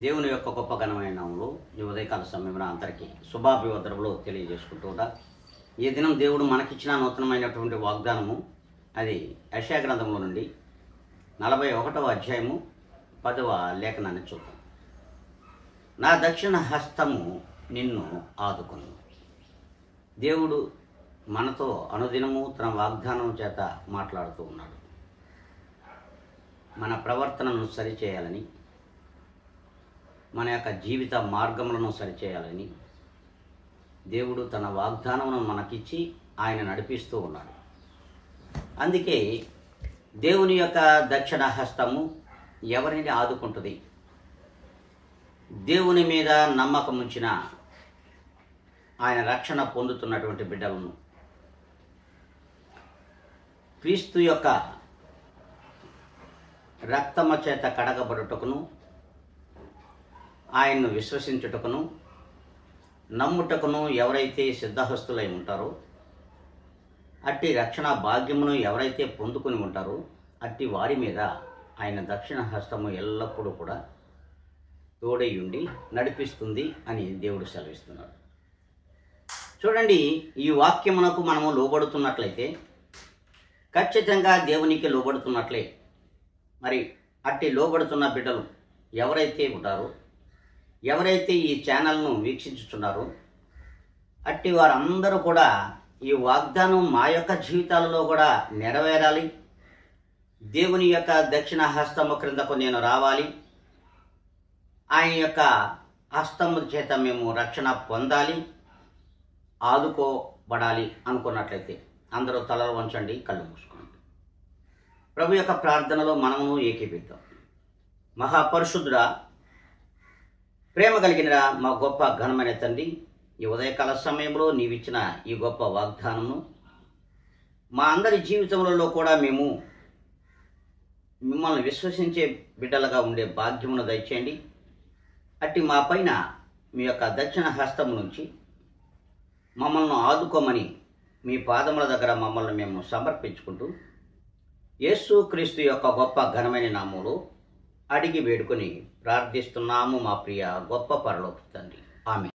దేవుని యొక్క గొప్ప ఘనమైన నామములో ఈ ఉదయకాల సమయంలో అందరికీ శుభాభివందనములు తెలియజేసుకుంటూ ఈ దినం దేవుడు మనకిచ్చిన నూతనమైనటువంటి వాగ్దానము అది యెషయా గ్రంథంలో నుండి 41వ అధ్యాయము 10వ లేఖనాన్ని చూద్దాం. నా దక్షిణ హస్తము నిన్ను ఆదుకొను. దేవుడు మనతో అనుదినము తన వాగ్దానం చేత మాట్లాడుతూ ఉన్నాడు. మన ప్రవర్తనను సరిచేయాలని, మన యొక్క జీవిత మార్గములను సరిచేయాలని దేవుడు తన వాగ్దానమును మనకిచ్చి ఆయన నడిపిస్తూ ఉన్నాడు. అందుకే దేవుని యొక్క దక్షిణ హస్తము ఎవరిని ఆదుకుంటుంది? దేవుని మీద నమ్మకం ఉంచిన ఆయన రక్షణ పొందుతున్నటువంటి బిడ్డలను, క్రీస్తు యొక్క రక్తము చేత కడగబడుటకును, ఆయన్ను విశ్వసించుటకును, నమ్ముటకును ఎవరైతే సిద్ధహస్తులై ఉంటారో, అట్టి రక్షణ భాగ్యమును ఎవరైతే పొందుకుని ఉంటారో అట్టి వారి మీద ఆయన దక్షిణ హస్తము ఎల్లప్పుడూ కూడా తోడై ఉండి నడిపిస్తుంది అని దేవుడు సెలవిస్తున్నాడు. చూడండి, ఈ వాక్యమునకు మనము లోబడుతున్నట్లయితే ఖచ్చితంగా దేవునికి లోబడుతున్నట్లే. మరి అట్టి లోబడుతున్న బిడ్డలు ఎవరైతే ఉంటారో, ఎవరైతే ఈ ఛానల్ను వీక్షించుతున్నారో అట్టి వారందరూ కూడా ఈ వాగ్దానం మా యొక్క జీవితాలలో కూడా నెరవేరాలి. దేవుని యొక్క దక్షిణ హస్తము క్రిందకు నేను రావాలి, ఆయన యొక్క హస్తము చేత మేము రక్షణ పొందాలి, ఆదుకోబడాలి అనుకున్నట్లయితే అందరూ తలలు వంచండి, కళ్ళు మూసుకోండి. ప్రభు యొక్క ప్రార్థనలో మనము ఏకీపిద్దాం. మహాపరిశుద్ధుడా, ప్రేమ కలిగిన మా గొప్ప ఘనమైన తండ్రి, ఈ ఉదయకాల సమయంలో నీవిచ్చిన ఈ గొప్ప వాగ్దానము మా అందరి జీవితంలో కూడా మేము మిమ్మల్ని విశ్వసించే బిడ్డలుగా ఉండే భాగ్యమును దయచేయండి. అట్టి మా పైన మీ యొక్క దక్షిణ హస్తము నుంచి మమ్మల్ని ఆదుకోమని మీ పాదముల దగ్గర మమ్మల్ని మేము సమర్పించుకుంటూ యేసు క్రీస్తు యొక్క గొప్ప ఘనమైన నామములో అడిగి వేడుకొని ప్రార్థిస్తున్నాము మా ప్రియ గొప్ప పరలోక తండ్రి. ఆమేన్.